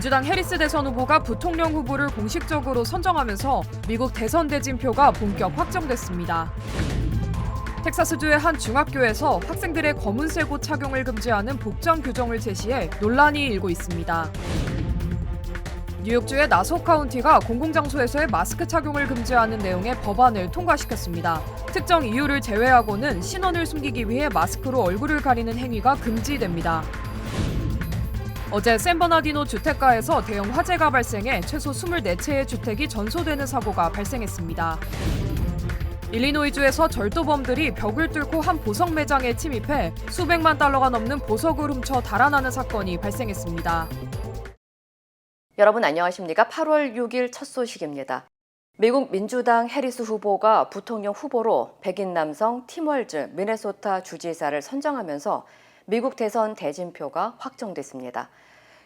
민주당 해리스 대선 후보가 부통령 후보를 공식적으로 선정하면서 미국 대선 대진표가 본격 확정됐습니다. 텍사스주의 한 중학교에서 학생들의 검은색 옷 착용을 금지하는 복장 규정을 제시해 논란이 일고 있습니다. 뉴욕주의 나소 카운티가 공공장소에서의 마스크 착용을 금지하는 내용의 법안을 통과시켰습니다. 특정 이유를 제외하고는 신원을 숨기기 위해 마스크로 얼굴을 가리는 행위가 금지됩니다. 어제 샌버나디노 주택가에서 대형 화재가 발생해 최소 24채의 주택이 전소되는 사고가 발생했습니다. 일리노이주에서 절도범들이 벽을 뚫고 한 보석 매장에 침입해 수백만 달러가 넘는 보석을 훔쳐 달아나는 사건이 발생했습니다. 여러분 안녕하십니까? 8월 6일 첫 소식입니다. 미국 민주당 해리스 후보가 부통령 후보로 백인 남성 팀 월즈 미네소타 주지사를 선정하면서 미국 대선 대진표가 확정됐습니다.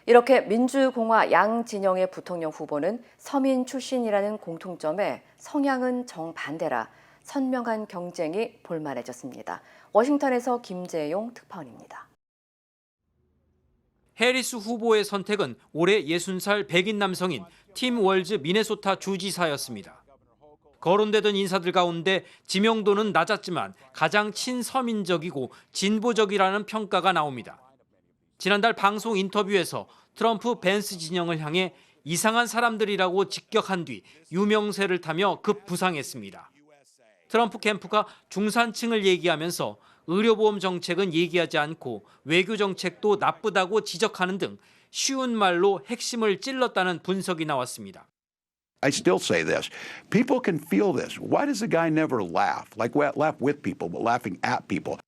이렇게 민주공화 양 진영의 부통령 후보는 서민 출신이라는 공통점에 성향은 정반대라 선명한 경쟁이 볼만해졌습니다. 워싱턴에서 김재용 특파원입니다. 해리스 후보의 선택은 올해 60살 백인 남성인 팀 월즈 미네소타 주지사였습니다. 거론되던 인사들 가운데 지명도는 낮았지만 가장 친서민적이고 진보적이라는 평가가 나옵니다. 지난달 방송 인터뷰에서 트럼프 벤스 진영을 향해 이상한 사람들이라고 직격한 뒤 유명세를 타며 급부상했습니다. 트럼프 캠프가 중산층을 얘기하면서 의료보험 정책은 얘기하지 않고 외교 정책도 나쁘다고 지적하는 등 쉬운 말로 핵심을 찔렀다는 분석이 나왔습니다. I still say this. People can feel this. Why does the guy never laugh? Like laugh with people, but laughing at people.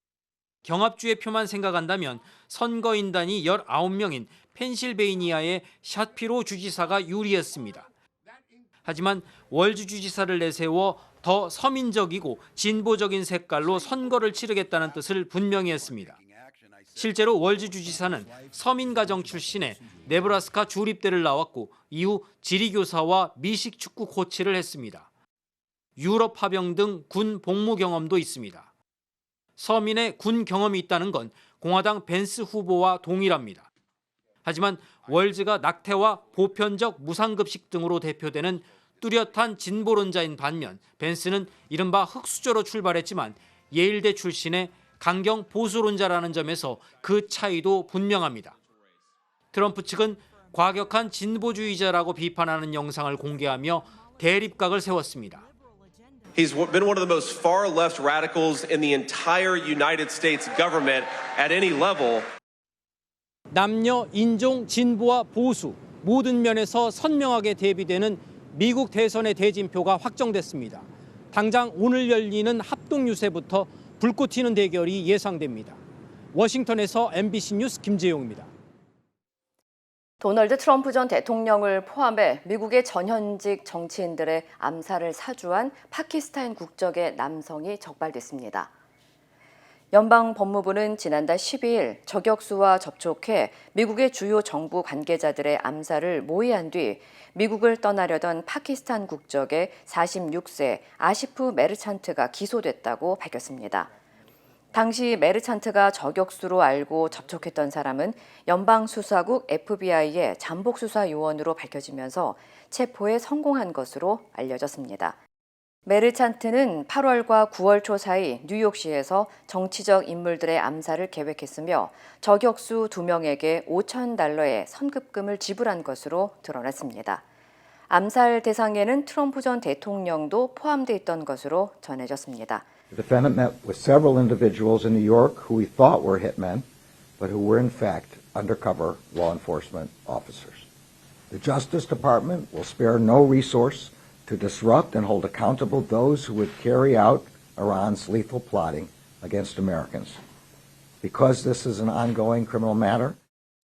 경합주의 표만 생각한다면 선거인단이 19명인 펜실베이니아의 샤피로 주지사가 유리했습니다. 하지만 월즈 주지사를 내세워 더 서민적이고 진보적인 색깔로 선거를 치르겠다는 뜻을 분명히 했습니다. 실제로 월즈 주지사는 서민 가정 출신의 네브라스카 주립대를 나왔고 이후 지리교사와 미식 축구 코치를 했습니다. 유럽 파병 등 군 복무 경험도 있습니다. 서민의 군 경험이 있다는 건 공화당 벤스 후보와 동일합니다. 하지만 월즈가 낙태와 보편적 무상급식 등으로 대표되는 뚜렷한 진보론자인 반면 벤스는 이른바 흑수저로 출발했지만 예일대 출신의 강경 보수론자라는 점에서 그 차이도 분명합니다. 트럼프 측은 과격한 진보주의자라고 비판하는 영상을 공개하며 대립각을 세웠습니다. He's been one of the most far left radicals in the entire United States government at any level. 남녀, 인종, 진보와 보수 모든 면에서 선명하게 대비되는 미국 대선의 대진표가 확정됐습니다. 당장 오늘 열리는 합동 유세부터 불꽃 튀는 대결이 예상됩니다. 워싱턴에서 MBC 뉴스 김재용입니다. 도널드 트럼프 전 대통령을 포함해 미국의 전현직 정치인들의 암살을 사주한 파키스탄 국적의 남성이 적발됐습니다. 연방법무부는 지난달 12일 저격수와 접촉해 미국의 주요 정부 관계자들의 암살을 모의한 뒤 미국을 떠나려던 파키스탄 국적의 46세 아시프 메르찬트가 기소됐다고 밝혔습니다. 당시 메르찬트가 저격수로 알고 접촉했던 사람은 연방수사국 FBI의 잠복수사 요원으로 밝혀지면서 체포에 성공한 것으로 알려졌습니다. 메르찬트는 8월과 9월 초 사이 뉴욕시에서 정치적 인물들의 암살을 계획했으며 저격수 2명에게 $5,000의 선급금을 지불한 것으로 드러났습니다. 암살 대상에는 트럼프 전 대통령도 포함돼 있던 것으로 전해졌습니다. The defendant met with several individuals in New York who he thought were hitmen, but who were in fact undercover law enforcement officers. The Justice Department will spare no resource to disrupt and hold accountable those who would carry out Iran's lethal plotting against Americans. Because this is an ongoing criminal matter,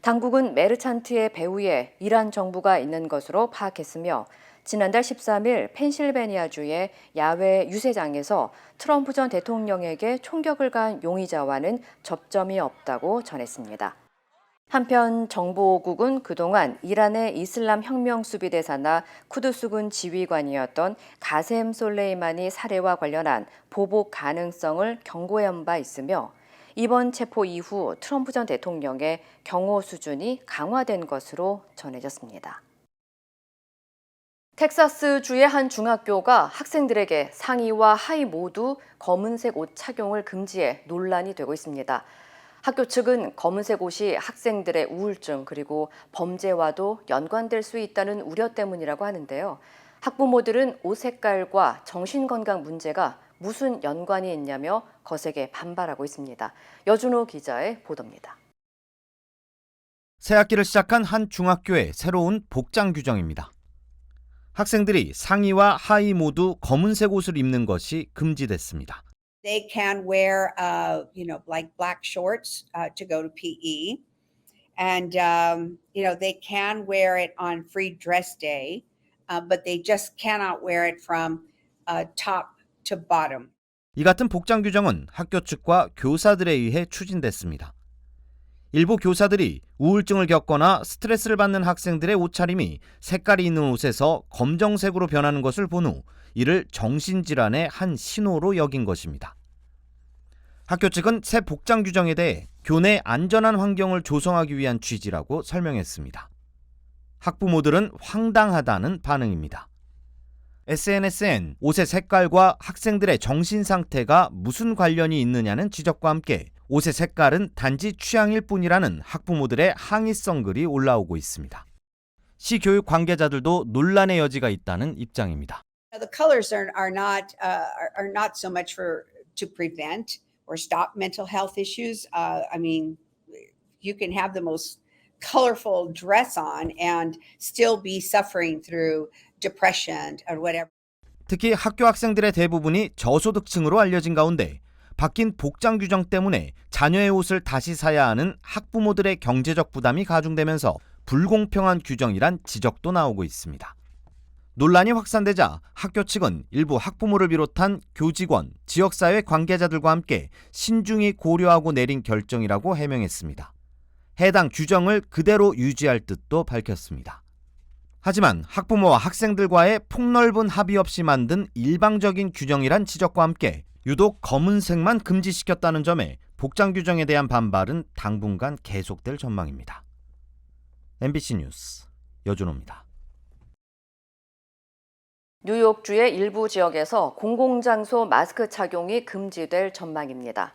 당국은 메르찬트의 배후에 이란 정부가 있는 것으로 파악했으며 지난달 13일 펜실베니아주의 야외 유세장에서 트럼프 전 대통령에게 총격을 가한 용의자와는 접점이 없다고 전했습니다. 한편 정보국은 그동안 이란의 이슬람 혁명 수비대사나 쿠드스군 지휘관이었던 가셈 솔레이마니 살해와 관련한 보복 가능성을 경고한 바 있으며 이번 체포 이후 트럼프 전 대통령의 경호 수준이 강화된 것으로 전해졌습니다. 텍사스주의 한 중학교가 학생들에게 상의와 하의 모두 검은색 옷 착용을 금지해 논란이 되고 있습니다. 학교 측은 검은색 옷이 학생들의 우울증 그리고 범죄와도 연관될 수 있다는 우려 때문이라고 하는데요. 학부모들은 옷 색깔과 정신건강 문제가 무슨 연관이 있냐며 거세게 반발하고 있습니다. 여준호 기자의 보도입니다. 새 학기를 시작한 한 중학교의 새로운 복장 규정입니다. 학생들이 상의와 하의 모두 검은색 옷을 입는 것이 금지됐습니다. They can wear, like black shorts to go to PE, and they can wear it on free dress day, but they just cannot wear it from top to bottom. 이 같은 복장 규정은 학교 측과 교사들에 의해 추진됐습니다. 일부 교사들이 우울증을 겪거나 스트레스를 받는 학생들의 옷차림이 색깔이 있는 옷에서 검정색으로 변하는 것을 본 후 이를 정신질환의 한 신호로 여긴 것입니다. 학교 측은 새 복장 규정에 대해 교내 안전한 환경을 조성하기 위한 취지라고 설명했습니다. 학부모들은 황당하다는 반응입니다. SNS엔 옷의 색깔과 학생들의 정신 상태가 무슨 관련이 있느냐는 지적과 함께 옷의 색깔은 단지 취향일 뿐이라는 학부모들의 항의성 글이 올라오고 있습니다. 시 교육 관계자들도 논란의 여지가 있다는 입장입니다. The colors are not so much to prevent or stop mental health issues. You can have the most colorful dress on and still be suffering through depression or whatever. 특히 학교 학생들의 대부분이 저소득층으로 알려진 가운데 바뀐 복장 규정 때문에 자녀의 옷을 다시 사야 하는 학부모들의 경제적 부담이 가중되면서 불공평한 규정이란 지적도 나오고 있습니다. 논란이 확산되자 학교 측은 일부 학부모를 비롯한 교직원, 지역사회 관계자들과 함께 신중히 고려하고 내린 결정이라고 해명했습니다. 해당 규정을 그대로 유지할 뜻도 밝혔습니다. 하지만 학부모와 학생들과의 폭넓은 합의 없이 만든 일방적인 규정이란 지적과 함께 유독 검은색만 금지시켰다는 점에 복장 규정에 대한 반발은 당분간 계속될 전망입니다. MBC 뉴스 여준호입니다. 뉴욕주의 일부 지역에서 공공장소 마스크 착용이 금지될 전망입니다.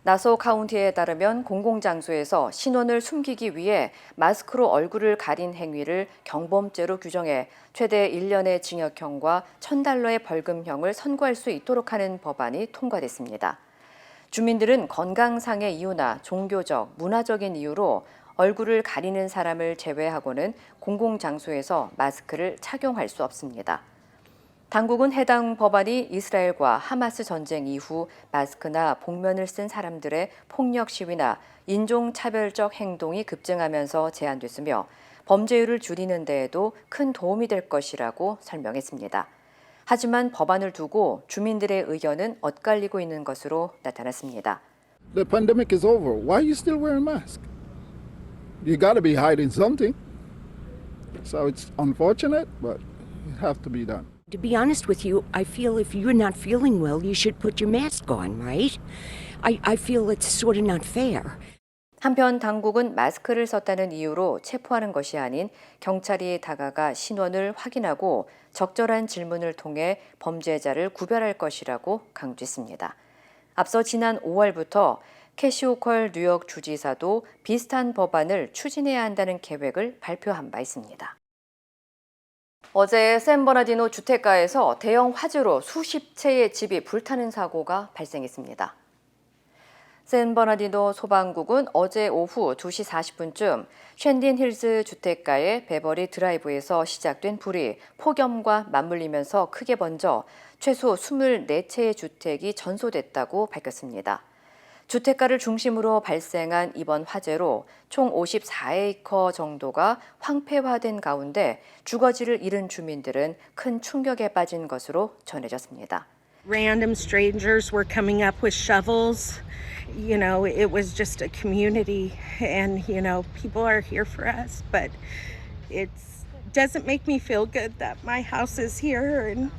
나소 카운티에 따르면 공공장소에서 신원을 숨기기 위해 마스크로 얼굴을 가린 행위를 경범죄로 규정해 최대 1년의 징역형과 $1,000의 벌금형을 선고할 수 있도록 하는 법안이 통과됐습니다. 주민들은 건강상의 이유나 종교적, 문화적인 이유로 얼굴을 가리는 사람을 제외하고는 공공장소에서 마스크를 착용할 수 없습니다. 당국은 해당 법안이 이스라엘과 하마스 전쟁 이후 마스크나 복면을 쓴 사람들의 폭력 시위나 인종차별적 행동이 급증하면서 제한됐으며 범죄율을 줄이는 데에도 큰 도움이 될 것이라고 설명했습니다. 하지만 법안을 두고 주민들의 의견은 엇갈리고 있는 것으로 나타났습니다. The pandemic is over. Why are you still wearing a mask? You got to be hiding something. So it's unfortunate, but it has to be done. To be honest with you, I feel if you're not feeling well, you should put your mask on, right? I feel it's sort of not fair. 한편 당국은 마스크를 썼다는 이유로 체포하는 것이 아닌 경찰이 다가가 신원을 확인하고 적절한 질문을 통해 범죄자를 구별할 것이라고 강조했습니다. 앞서 지난 5월부터 캐시 호컬 뉴욕 주지사도 비슷한 법안을 추진해야 한다는 계획을 발표한 바 있습니다. 어제 샌버나디노 주택가에서 대형 화재로 수십 채의 집이 불타는 사고가 발생했습니다. 샌버나디노 소방국은 어제 오후 2시 40분쯤 쉔딘 힐즈 주택가의 베버리 드라이브에서 시작된 불이 폭염과 맞물리면서 크게 번져 최소 24채의 주택이 전소됐다고 밝혔습니다. 주택가를 중심으로 발생한 이번 화재로 총 54에이커 정도가 황폐화된 가운데 주거지를 잃은 주민들은 큰 충격에 빠진 것으로 전해졌습니다. Random strangers were coming up with shovels. It was just a community and, people are here for us, but it doesn't make me feel good that my house is here and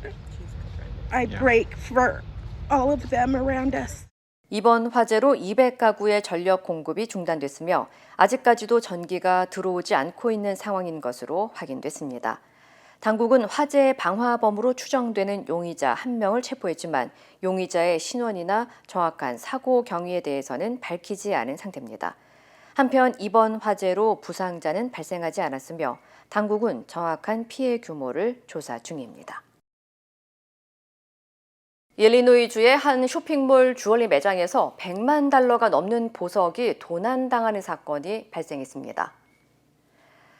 I break for all of them around us. 이번 화재로 200가구의 전력 공급이 중단됐으며 아직까지도 전기가 들어오지 않고 있는 상황인 것으로 확인됐습니다. 당국은 화재의 방화범으로 추정되는 용의자 1명을 체포했지만 용의자의 신원이나 정확한 사고 경위에 대해서는 밝히지 않은 상태입니다. 한편 이번 화재로 부상자는 발생하지 않았으며 당국은 정확한 피해 규모를 조사 중입니다. 일리노이주의 한 쇼핑몰 주얼리 매장에서 100만 달러가 넘는 보석이 도난당하는 사건이 발생했습니다.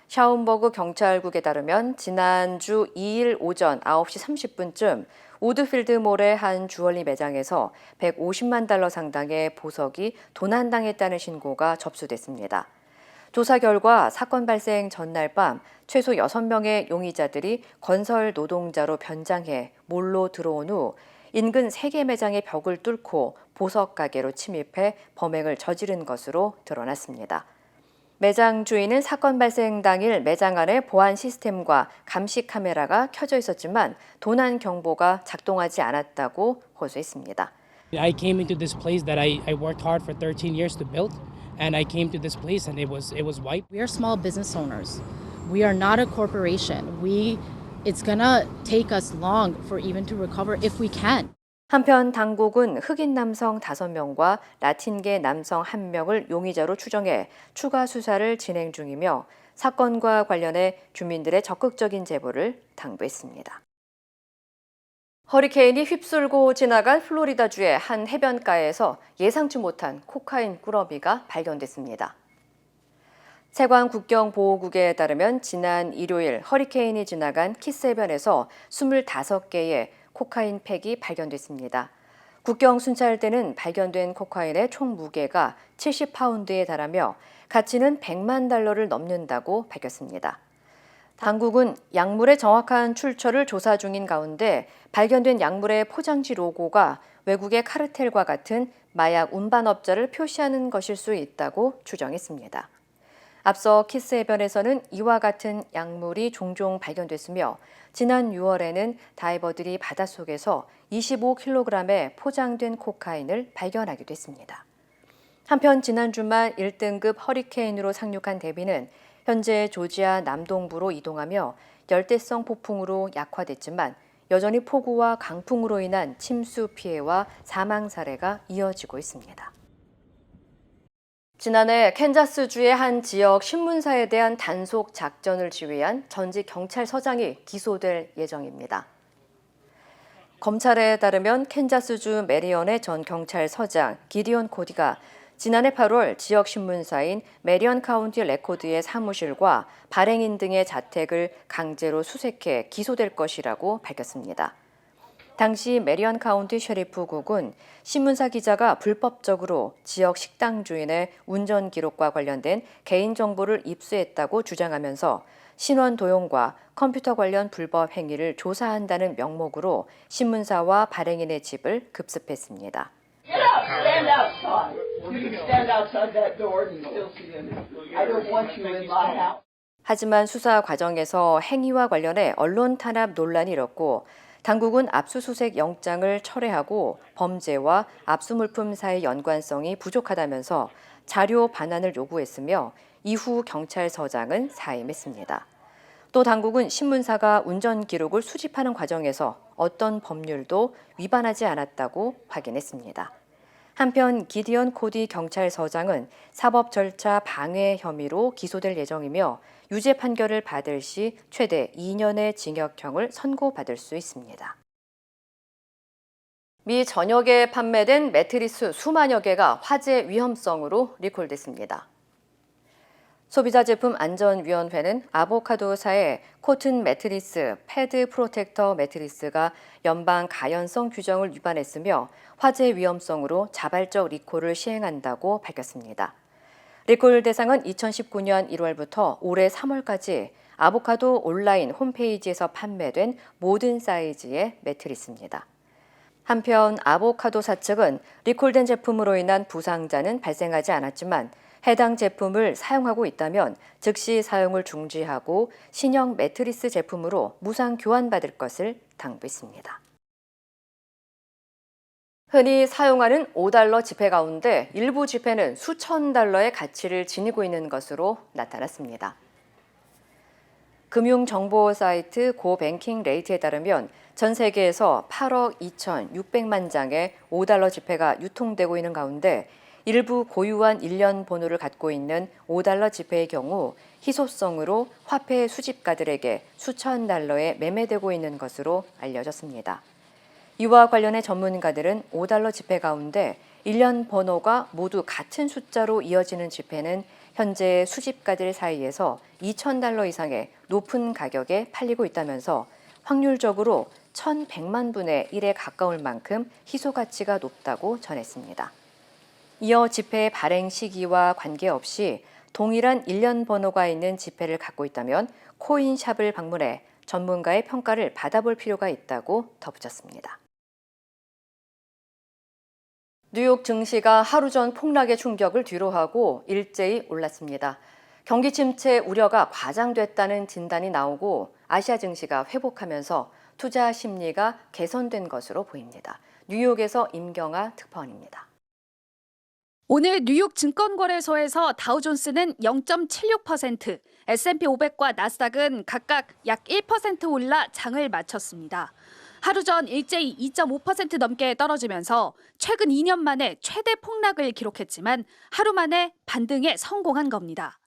샤움버그 경찰국에 따르면 지난주 2일 오전 9시 30분쯤 우드필드몰의 한 주얼리 매장에서 150만 달러 상당의 보석이 도난당했다는 신고가 접수됐습니다. 조사 결과 사건 발생 전날 밤 최소 6명의 용의자들이 건설 노동자로 변장해 몰로 들어온 후 인근 3개 매장의 벽을 뚫고 보석 가게로 침입해 범행을 저지른 것으로 드러났습니다. 매장 주인은 사건 발생 당일 매장 안에 보안 시스템과 감시 카메라가 켜져 있었지만 도난 경보가 작동하지 않았다고 호소했습니다. I came into this place that I worked hard for 13 years to build, and I came to this place and it was white. We are small business owners. We are not a corporation. It's gonna take us long for even to recover if we can. 한편 당국은 흑인 남성 5명과 라틴계 남성 1명을 용의자로 추정해 추가 수사를 진행 중이며 사건과 관련해 주민들의 적극적인 제보를 당부했습니다. 허리케인이 휩쓸고 지나간 플로리다주의 한 해변가에서 예상치 못한 코카인 꾸러미가 발견됐습니다. 세관 국경보호국에 따르면 지난 일요일 허리케인이 지나간 키스 해변에서 25개의 코카인 팩이 발견됐습니다. 국경 순찰대는 발견된 코카인의 총 무게가 70파운드에 달하며 가치는 100만 달러를 넘는다고 밝혔습니다. 당국은 약물의 정확한 출처를 조사 중인 가운데 발견된 약물의 포장지 로고가 외국의 카르텔과 같은 마약 운반업자를 표시하는 것일 수 있다고 추정했습니다. 앞서 키스 해변에서는 이와 같은 약물이 종종 발견됐으며 지난 6월에는 다이버들이 바닷속에서 25kg의 포장된 코카인을 발견하기도 했습니다. 한편 지난 주말 1등급 허리케인으로 상륙한 데비는 현재 조지아 남동부로 이동하며 열대성 폭풍으로 약화됐지만 여전히 폭우와 강풍으로 인한 침수 피해와 사망 사례가 이어지고 있습니다. 지난해 캔자스주의 한 지역 신문사에 대한 단속 작전을 지휘한 전직 경찰서장이 기소될 예정입니다. 검찰에 따르면 캔자스주 메리언의 전 경찰서장 기디온 코디가 지난해 8월 지역 신문사인 메리언 카운티 레코드의 사무실과 발행인 등의 자택을 강제로 수색해 기소될 것이라고 밝혔습니다. 당시 메리언 카운티 셰리프국은 신문사 기자가 불법적으로 지역 식당 주인의 운전 기록과 관련된 개인정보를 입수했다고 주장하면서 신원 도용과 컴퓨터 관련 불법 행위를 조사한다는 명목으로 신문사와 발행인의 집을 급습했습니다. Stand outside. You can stand outside that door and still see them. I don't want you in my house. 하지만 수사 과정에서 행위와 관련해 언론 탄압 논란이 일었고 당국은 압수수색 영장을 철회하고 범죄와 압수물품 사이 연관성이 부족하다면서 자료 반환을 요구했으며 이후 경찰서장은 사임했습니다. 또 당국은 신문사가 운전 기록을 수집하는 과정에서 어떤 법률도 위반하지 않았다고 확인했습니다. 한편 기디언 코디 경찰서장은 사법 절차 방해 혐의로 기소될 예정이며 유죄 판결을 받을 시 최대 2년의 징역형을 선고받을 수 있습니다. 미 전역에 판매된 매트리스 수만여 개가 화재 위험성으로 리콜됐습니다. 소비자제품안전위원회는 아보카도사의 코튼 매트리스 패드 프로텍터 매트리스가 연방 가연성 규정을 위반했으며 화재 위험성으로 자발적 리콜을 시행한다고 밝혔습니다. 리콜 대상은 2019년 1월부터 올해 3월까지 아보카도 온라인 홈페이지에서 판매된 모든 사이즈의 매트리스입니다. 한편 아보카도사 측은 리콜된 제품으로 인한 부상자는 발생하지 않았지만 해당 제품을 사용하고 있다면 즉시 사용을 중지하고 신형 매트리스 제품으로 무상 교환받을 것을 당부했습니다. 흔히 사용하는 5달러 지폐 가운데 일부 지폐는 수천 달러의 가치를 지니고 있는 것으로 나타났습니다. 금융정보 사이트 고뱅킹레이트에 따르면 전 세계에서 8억 2,600만 장의 5달러 지폐가 유통되고 있는 가운데 일부 고유한 일련 번호를 갖고 있는 5달러 지폐의 경우 희소성으로 화폐 수집가들에게 수천 달러에 매매되고 있는 것으로 알려졌습니다. 이와 관련해 전문가들은 5달러 지폐 가운데 일련 번호가 모두 같은 숫자로 이어지는 지폐는 현재 수집가들 사이에서 2,000달러 이상의 높은 가격에 팔리고 있다면서 확률적으로 1,100만 분의 1에 가까울 만큼 희소 가치가 높다고 전했습니다. 이어 지폐의 발행 시기와 관계없이 동일한 일련 번호가 있는 지폐를 갖고 있다면 코인샵을 방문해 전문가의 평가를 받아볼 필요가 있다고 덧붙였습니다. 뉴욕 증시가 하루 전 폭락의 충격을 뒤로하고 일제히 올랐습니다. 경기 침체 우려가 과장됐다는 진단이 나오고 아시아 증시가 회복하면서 투자 심리가 개선된 것으로 보입니다. 뉴욕에서 임경아 특파원입니다. 오늘 뉴욕 증권거래소에서 다우존스는 0.76%, S&P 500과 나스닥은 각각 약 1% 올라 장을 마쳤습니다. 하루 전 일제히 2.5% 넘게 떨어지면서 최근 2년 만에 최대 폭락을 기록했지만 하루 만에 반등에 성공한 겁니다.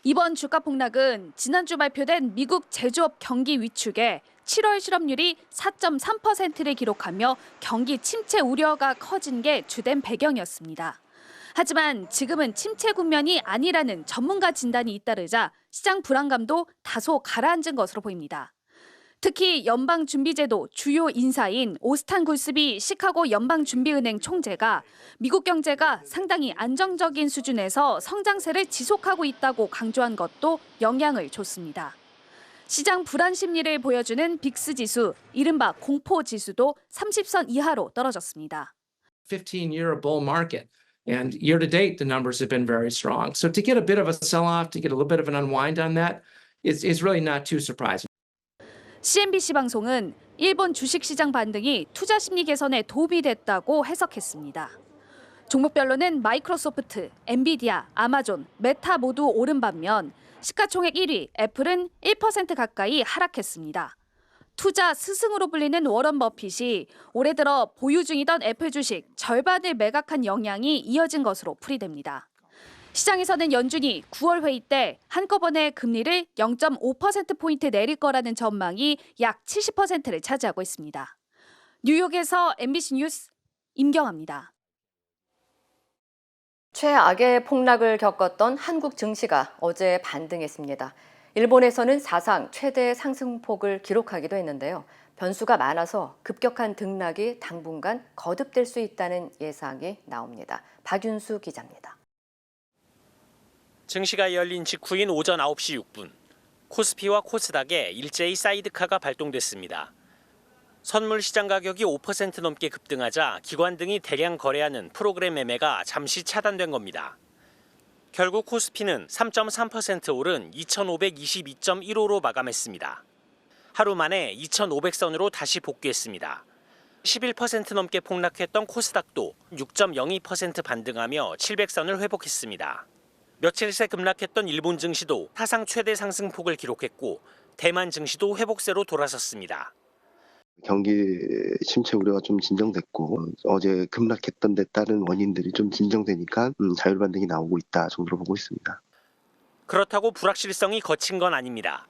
이번 주가 폭락은 지난주 발표된 미국 제조업 경기 위축에 7월 실업률이 4.3%를 기록하며 경기 침체 우려가 커진 게 주된 배경이었습니다. 하지만 지금은 침체 국면이 아니라는 전문가 진단이 잇따르자 시장 불안감도 다소 가라앉은 것으로 보입니다. 특히 연방준비제도 주요 인사인 오스탄 굴스비 시카고 연방준비은행 총재가 미국 경제가 상당히 안정적인 수준에서 성장세를 지속하고 있다고 강조한 것도 영향을 줬습니다. 시장 불안 심리를 보여주는 빅스 지수, 이른바 공포 지수도 30선 이하로 떨어졌습니다. 15-year bull market. And year to date, the numbers have been very strong. So to get a bit of a sell-off, to get a little bit of an unwind on that is really not too surprising. CNBC 방송은 일본 주식시장 반등이 투자 심리 개선에 도움이 됐다고 해석했습니다. 종목별로는 마이크로소프트, 엔비디아, 아마존, 메타 모두 오른 반면 시가총액 1위 애플은 1% 가까이 하락했습니다. 투자 스승으로 불리는 워런 버핏이 올해 들어 보유 중이던 애플 주식 절반을 매각한 영향이 이어진 것으로 풀이됩니다. 시장에서는 연준이 9월 회의 때 한꺼번에 금리를 0.5%포인트 내릴 거라는 전망이 약 70%를 차지하고 있습니다. 뉴욕에서 MBC 뉴스 임경아입니다. 최악의 폭락을 겪었던 한국 증시가 어제 반등했습니다. 일본에서는 사상 최대 상승폭을 기록하기도 했는데요. 변수가 많아서 급격한 등락이 당분간 거듭될 수 있다는 예상이 나옵니다. 박윤수 기자입니다. 증시가 열린 직후인 오전 9시 6분, 코스피와 코스닥에 일제히 사이드카가 발동됐습니다. 선물 시장 가격이 5% 넘게 급등하자 기관 등이 대량 거래하는 프로그램 매매가 잠시 차단된 겁니다. 결국 코스피는 3.3% 오른 2,522.15로 마감했습니다. 하루 만에 2,500선으로 다시 복귀했습니다. 11% 넘게 폭락했던 코스닥도 6.02% 반등하며 700선을 회복했습니다. 며칠 새 급락했던 일본 증시도 사상 최대 상승폭을 기록했고 대만 증시도 회복세로 돌아섰습니다. 경기 침체 우려가 좀 진정됐고 어제 급락했던 데 따른 원인들이 좀 진정되니까 자율 반등이 나오고 있다 정도로 보고 있습니다. 그렇다고 불확실성이 거친 건 아닙니다.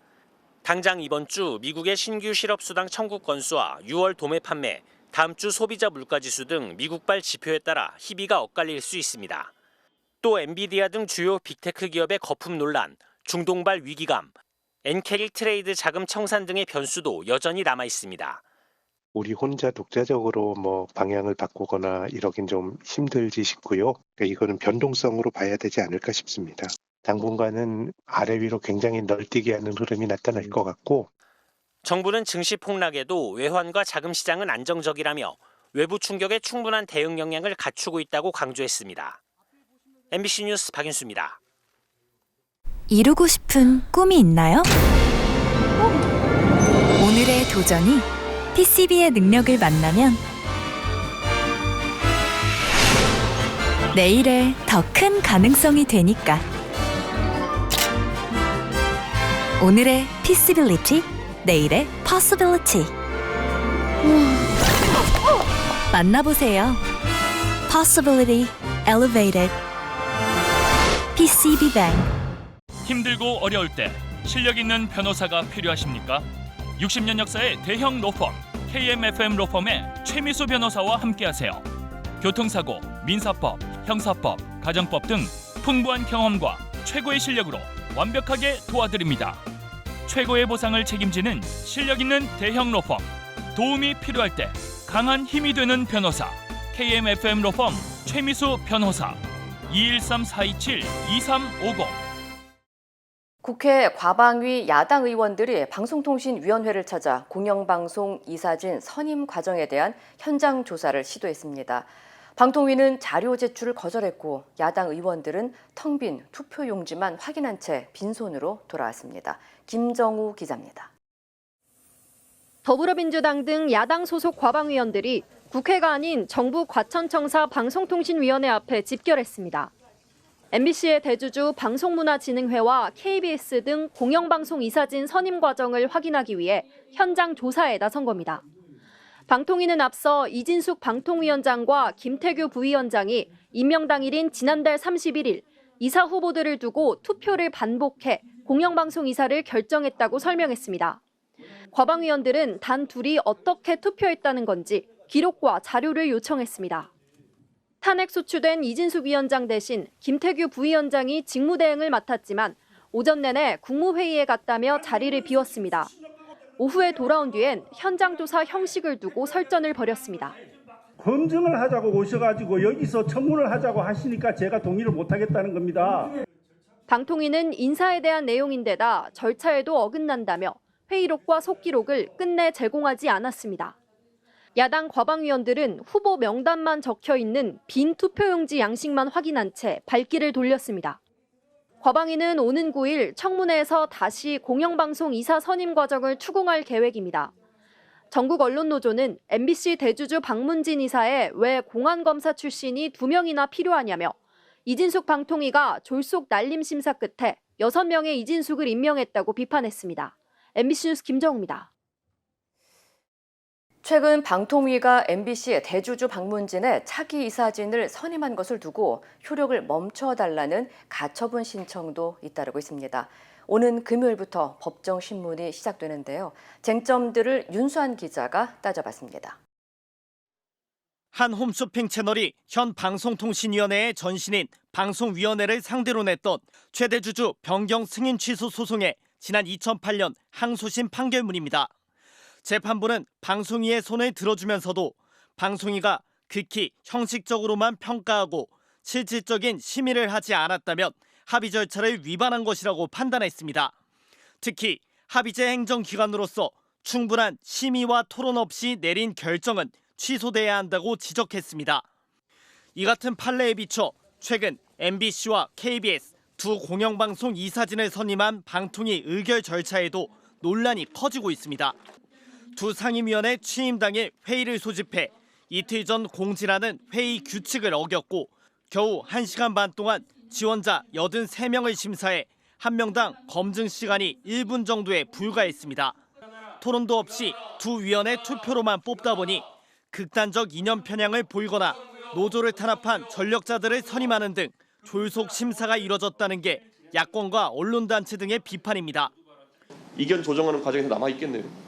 당장 이번 주 미국의 신규 실업수당 청구 건수와 6월 도매 판매, 다음 주 소비자 물가지수 등 미국발 지표에 따라 희비가 엇갈릴 수 있습니다. 또 엔비디아 등 주요 빅테크 기업의 거품 논란, 중동발 위기감, 엔캐릭 트레이드 자금 청산 등의 변수도 여전히 남아 있습니다. 우리 혼자 독자적으로 방향을 바꾸거나 이러긴 좀 힘들지 싶고요. 그러니까 이거는 변동성으로 봐야 되지 않을까 싶습니다. 당분간은 아래 위로 굉장히 널뛰게 하는 흐름이 나타날 것 같고. 정부는 증시 폭락에도 외환과 자금 시장은 안정적이라며 외부 충격에 충분한 대응 역량을 갖추고 있다고 강조했습니다. MBC 뉴스 박윤수입니다. 이루고 싶은 꿈이 있나요? 오늘의 도전이 PCB의 능력을 만나면 내일의 더 큰 가능성이 되니까. 오늘의 Peaceability, 내일의 Possibility. 만나보세요. Possibility Elevated. PCB뱅크. 힘들고 어려울 때 실력 있는 변호사가 필요하십니까? 60년 역사의 대형 로펌 KMFM 로펌의 최미수 변호사와 함께하세요. 교통사고, 민사법, 형사법, 가정법 등 풍부한 경험과 최고의 실력으로 완벽하게 도와드립니다. 최고의 보상을 책임지는 실력 있는 대형 로펌. 도움이 필요할 때 강한 힘이 되는 변호사. KMFM 로펌 최미수 변호사. 213-427-2350. 국회 과방위 야당 의원들이 방송통신위원회를 찾아 공영방송 이사진 선임 과정에 대한 현장 조사를 시도했습니다. 방통위는 자료 제출을 거절했고 야당 의원들은 텅 빈 투표용지만 확인한 채 빈손으로 돌아왔습니다. 김정우 기자입니다. 더불어민주당 등 야당 소속 과방위원들이 국회가 아닌 정부 과천청사 방송통신위원회 앞에 집결했습니다. MBC의 대주주 방송문화진흥회와 KBS 등 공영방송 이사진 선임 과정을 확인하기 위해 현장 조사에 나선 겁니다. 방통위는 앞서 이진숙 방통위원장과 김태규 부위원장이 임명 당일인 지난달 31일 이사 후보들을 두고 투표를 반복해 공영방송 이사를 결정했다고 설명했습니다. 과방위원들은 단 둘이 어떻게 투표했다는 건지 기록과 자료를 요청했습니다. 탄핵 소추된 이진숙 위원장 대신 김태규 부위원장이 직무대행을 맡았지만 오전 내내 국무회의에 갔다며 자리를 비웠습니다. 오후에 돌아온 뒤엔 현장 조사 형식을 두고 설전을 벌였습니다. 검증을 하자고 오셔가지고 여기서 청문을 하자고 하시니까 제가 동의를 못하겠다는 겁니다. 방통위는 인사에 대한 내용인데다 절차에도 어긋난다며 회의록과 속기록을 끝내 제공하지 않았습니다. 야당 과방위원들은 후보 명단만 적혀 있는 빈 투표용지 양식만 확인한 채 발길을 돌렸습니다. 과방위는 오는 9일 청문회에서 다시 공영방송 이사 선임 과정을 추궁할 계획입니다. 전국언론노조는 MBC 대주주 박문진 이사에 왜 공안검사 출신이 2명이나 필요하냐며 이진숙 방통위가 졸속 날림 심사 끝에 6명의 이진숙을 임명했다고 비판했습니다. MBC 뉴스 김정우입니다. 최근 방통위가 MBC의 대주주 박문진의 차기 이사진을 선임한 것을 두고 효력을 멈춰달라는 가처분 신청도 잇따르고 있습니다. 오는 금요일부터 법정 신문이 시작되는데요. 쟁점들을 윤수환 기자가 따져봤습니다. 한 홈쇼핑 채널이 현 방송통신위원회의 전신인 방송위원회를 상대로 냈던 최대주주 변경 승인 취소 소송의 지난 2008년 항소심 판결문입니다. 재판부는 방송위의 손을 들어주면서도 방송위가 극히 형식적으로만 평가하고 실질적인 심의를 하지 않았다면 합의 절차를 위반한 것이라고 판단했습니다. 특히 합의제 행정기관으로서 충분한 심의와 토론 없이 내린 결정은 취소돼야 한다고 지적했습니다. 이 같은 판례에 비춰 최근 MBC와 KBS 두 공영방송 이사진을 선임한 방통위 의결 절차에도 논란이 커지고 있습니다. 두 상임위원회 취임 당일 회의를 소집해 이틀 전 공지라는 회의 규칙을 어겼고 겨우 1시간 반 동안 지원자 83명을 심사해 한 명당 검증 시간이 1분 정도에 불과했습니다. 토론도 없이 두 위원회 투표로만 뽑다 보니 극단적 이념 편향을 보이거나 노조를 탄압한 전력자들을 선임하는 등 졸속 심사가 이뤄졌다는 게 야권과 언론단체 등의 비판입니다. 이견 조정하는 과정에서 남아있겠네요.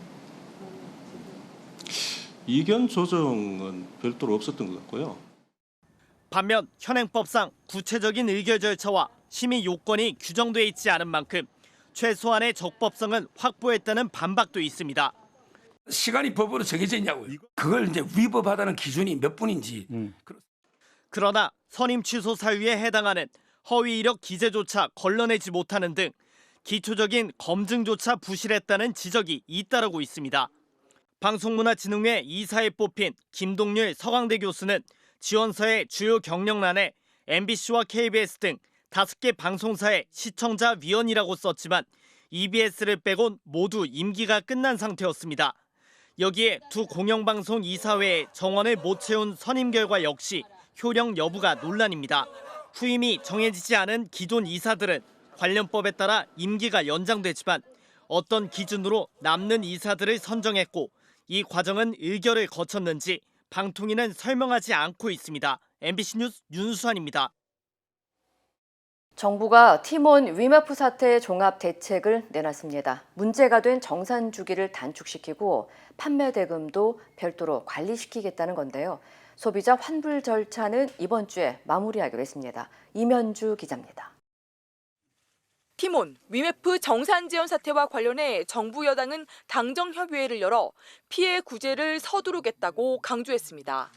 이견 조정은 별도로 없었던 것 같고요. 반면 현행법상 구체적인 의결 절차와 심의 요건이 규정돼 있지 않은 만큼 최소한의 적법성은 확보했다는 반박도 있습니다. 시간이 법으로 정해져 있냐고요. 그걸 이제 위법하다는 기준이 몇 분인지. 그러나 선임 취소 사유에 해당하는 허위 이력 기재조차 걸러내지 못하는 등 기초적인 검증조차 부실했다는 지적이 잇따르고 있습니다. 방송문화진흥회 이사에 뽑힌 김동률 서강대 교수는 지원서의 주요 경력란에 MBC와 KBS 등 5개 방송사의 시청자 위원이라고 썼지만 EBS를 빼곤 모두 임기가 끝난 상태였습니다. 여기에 두 공영방송 이사회의 정원을 못 채운 선임 결과 역시 효력 여부가 논란입니다. 후임이 정해지지 않은 기존 이사들은 관련법에 따라 임기가 연장되지만 어떤 기준으로 남는 이사들을 선정했고 이 과정은 의결을 거쳤는지 방통위는 설명하지 않고 있습니다. MBC 뉴스 윤수환입니다. 정부가 티몬 위메프 사태 종합 대책을 내놨습니다. 문제가 된 정산 주기를 단축시키고 판매 대금도 별도로 관리시키겠다는 건데요. 소비자 환불 절차는 이번 주에 마무리하기로 했습니다. 이면주 기자입니다. 티몬 위메프 정산 지연 사태와 관련해 정부 여당은 당정 협의회를 열어 피해 구제를 서두르겠다고 강조했습니다.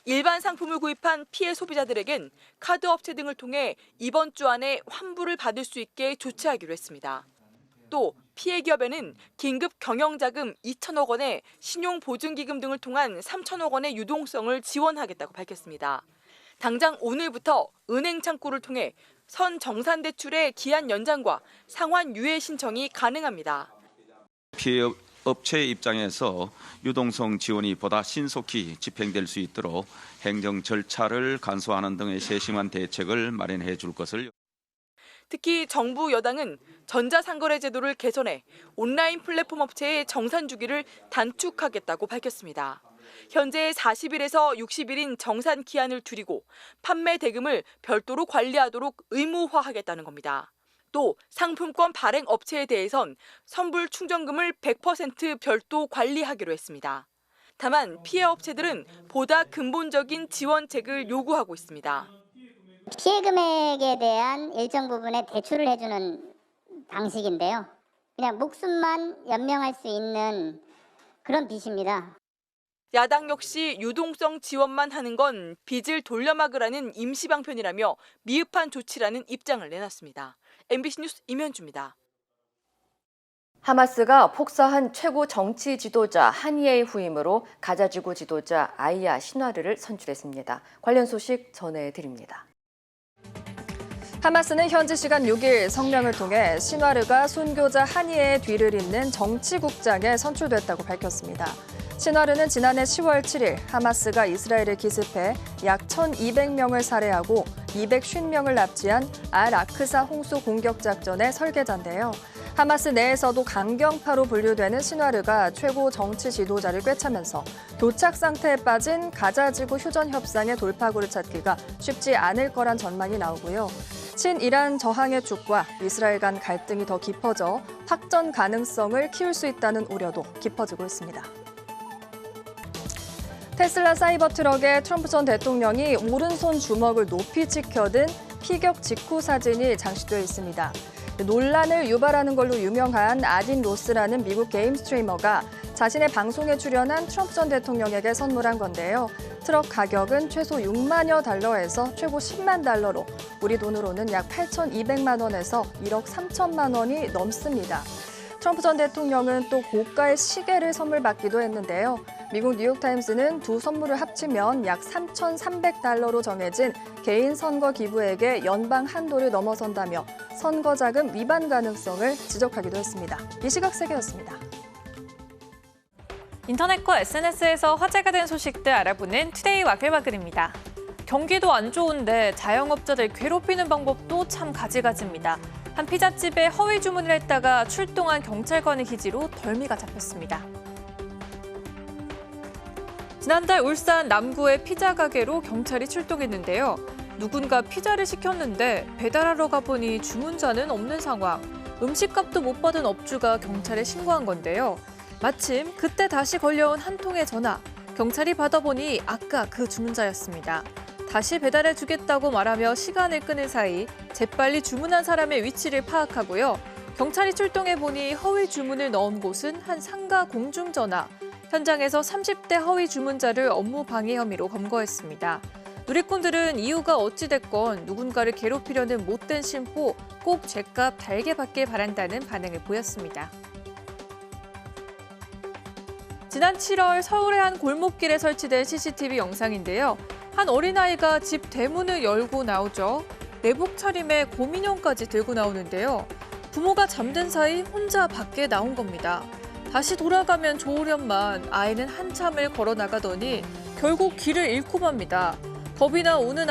일반 상품을 구입한 피해 소비자들에겐 카드 업체 등을 통해 이번 주 안에 환불을 받을 수 있게 조치하기로 했습니다. 또 피해 기업에는 긴급 경영자금 2천억 원에 신용보증기금 등을 통한 3천억 원의 유동성을 지원하겠다고 밝혔습니다. 당장 오늘부터 은행 창구를 통해 선 정산 대출의 기한 연장과 상환 유예 신청이 가능합니다. 피해 업체 입장에서 유동성 지원이 보다 신속히 집행될 수 있도록 행정 절차를 간소화하는 등의 세심한 대책을 마련해 줄 것을. 특히 정부 여당은 전자상거래 제도를 개선해 온라인 플랫폼 업체의 정산 주기를 단축하겠다고 밝혔습니다. 현재 40일에서 60일인 정산 기한을 줄이고 판매 대금을 별도로 관리하도록 의무화하겠다는 겁니다. 또 상품권 발행 업체에 대해선 선불 충전금을 100% 별도 관리하기로 했습니다. 다만 피해 업체들은 보다 근본적인 지원책을 요구하고 있습니다. 피해 금액에 대한 일정 부분의 대출을 해주는 방식인데요. 그냥 목숨만 연명할 수 있는 그런 빚입니다. 야당 역시 유동성 지원만 하는 건 빚을 돌려막으라는 임시방편이라며 미흡한 조치라는 입장을 내놨습니다. MBC 뉴스 임현주입니다. 하마스가 폭사한 최고 정치 지도자 하니에의 후임으로 가자지구 지도자 아이야 시나르를 선출했습니다. 관련 소식 전해드립니다. 하마스는 현지 시간 6일 성명을 통해 시나르가 순교자 하니에의 뒤를 잇는 정치국장에 선출됐다고 밝혔습니다. 시나르는 지난해 10월 7일 하마스가 이스라엘을 기습해 약 1,200명을 살해하고 250명을 납치한 알-아크사 홍수 공격 작전의 설계자인데요. 하마스 내에서도 강경파로 분류되는 시나르가 최고 정치 지도자를 꿰차면서 교착 상태에 빠진 가자지구 휴전 협상의 돌파구를 찾기가 쉽지 않을 거란 전망이 나오고요. 친이란 저항의 축과 이스라엘 간 갈등이 더 깊어져 확전 가능성을 키울 수 있다는 우려도 깊어지고 있습니다. 테슬라 사이버 트럭에 트럼프 전 대통령이 오른손 주먹을 높이 치켜든 피격 직후 사진이 장식되어 있습니다. 논란을 유발하는 걸로 유명한 아딘 로스라는 미국 게임 스트리머가 자신의 방송에 출연한 트럼프 전 대통령에게 선물한 건데요. 트럭 가격은 최소 6만여 달러에서 최고 10만 달러로 우리 돈으로는 약 8,200만 원에서 1억 3천만 원이 넘습니다. 트럼프 전 대통령은 또 고가의 시계를 선물받기도 했는데요. 미국 뉴욕타임스는 두 선물을 합치면 약 3,300달러로 정해진 개인 선거 기부액의 연방 한도를 넘어선다며 선거자금 위반 가능성을 지적하기도 했습니다. 이 시각 세계였습니다. 인터넷과 SNS에서 화제가 된 소식들 알아보는 투데이 와글와글입니다. 경기도 안 좋은데 자영업자들 괴롭히는 방법도 참 가지가지입니다. 한 피자집에 허위 주문을 했다가 출동한 경찰관의 기지로 덜미가 잡혔습니다. 지난달 울산 남구의 피자 가게로 경찰이 출동했는데요. 누군가 피자를 시켰는데 배달하러 가보니 주문자는 없는 상황. 음식값도 못 받은 업주가 경찰에 신고한 건데요. 마침 그때 다시 걸려온 한 통의 전화. 경찰이 받아보니 아까 그 주문자였습니다. 다시 배달해주겠다고 말하며 시간을 끄는 사이 재빨리 주문한 사람의 위치를 파악하고요. 경찰이 출동해보니 허위 주문을 넣은 곳은 한 상가 공중전화. 현장에서 30대 허위 주문자를 업무 방해 혐의로 검거했습니다. 누리꾼들은 이유가 어찌됐건 누군가를 괴롭히려는 못된 심보 꼭 죗값 달게 받길 바란다는 반응을 보였습니다. 지난 7월 서울의 한 골목길에 설치된 CCTV 영상인데요. 한 어린아이가 집 대문을 열고 나오죠. 내복 차림에 곰인형까지 들고 나오는데요. 부모가 잠든 사이 혼자 밖에 나온 겁니다. 다시 돌아가면 좋으련만 아이는 한참을 걸어 나가더니 결국 길을 잃고 맙니다. 겁이나 우는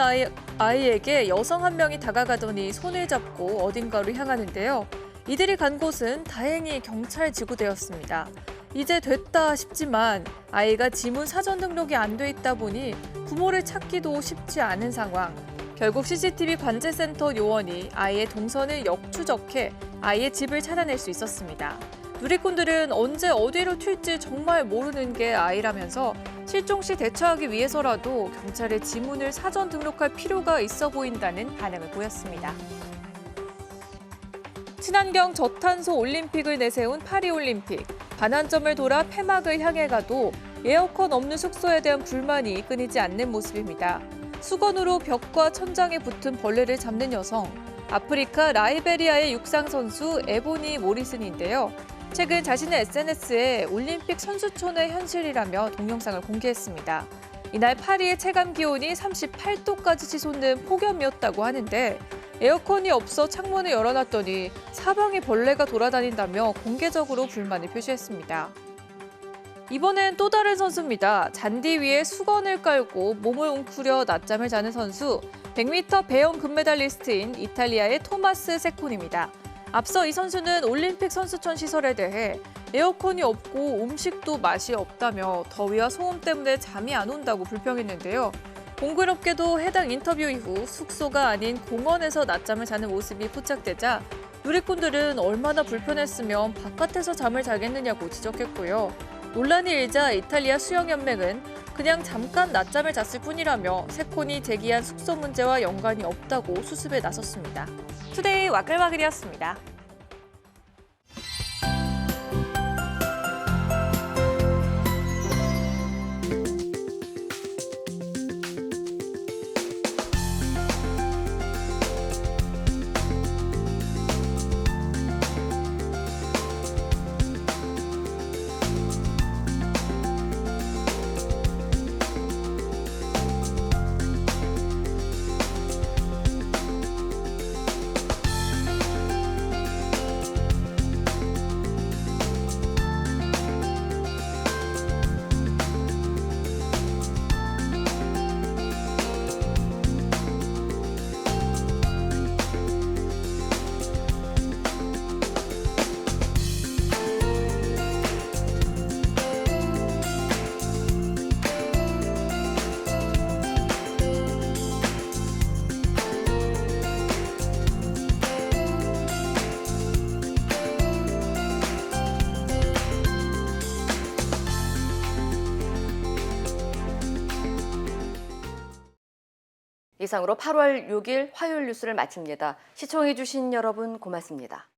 아이에게 여성 한 명이 다가가더니 손을 잡고 어딘가로 향하는데요. 이들이 간 곳은 다행히 경찰 지구대였습니다. 이제 됐다 싶지만 아이가 지문 사전 등록이 안 돼 있다 보니 부모를 찾기도 쉽지 않은 상황. 결국 CCTV 관제센터 요원이 아이의 동선을 역추적해 아이의 집을 찾아낼 수 있었습니다. 누리꾼들은 언제 어디로 튈지 정말 모르는 게 아이라면서 실종 시 대처하기 위해서라도 경찰에 지문을 사전 등록할 필요가 있어 보인다는 반응을 보였습니다. 친환경 저탄소 올림픽을 내세운 파리올림픽. 반환점을 돌아 폐막을 향해 가도 에어컨 없는 숙소에 대한 불만이 끊이지 않는 모습입니다. 수건으로 벽과 천장에 붙은 벌레를 잡는 여성. 아프리카 라이베리아의 육상 선수 에보니 모리슨인데요. 최근 자신의 SNS에 올림픽 선수촌의 현실이라며 동영상을 공개했습니다. 이날 파리의 체감 기온이 38도까지 치솟는 폭염이었다고 하는데 에어컨이 없어 창문을 열어놨더니 사방에 벌레가 돌아다닌다며 공개적으로 불만을 표시했습니다. 이번엔 또 다른 선수입니다. 잔디 위에 수건을 깔고 몸을 웅크려 낮잠을 자는 선수, 100m 배영 금메달리스트인 이탈리아의 토마스 세콘입니다. 앞서 이 선수는 올림픽 선수촌 시설에 대해 에어컨이 없고 음식도 맛이 없다며 더위와 소음 때문에 잠이 안 온다고 불평했는데요. 공교롭게도 해당 인터뷰 이후 숙소가 아닌 공원에서 낮잠을 자는 모습이 포착되자 누리꾼들은 얼마나 불편했으면 바깥에서 잠을 자겠느냐고 지적했고요. 논란이 일자 이탈리아 수영연맹은 그냥 잠깐 낮잠을 잤을 뿐이라며 세콘이 제기한 숙소 문제와 연관이 없다고 수습에 나섰습니다. 투데이 와글와글이었습니다. 이상으로 8월 6일 화요일 뉴스를 마칩니다. 시청해주신 여러분 고맙습니다.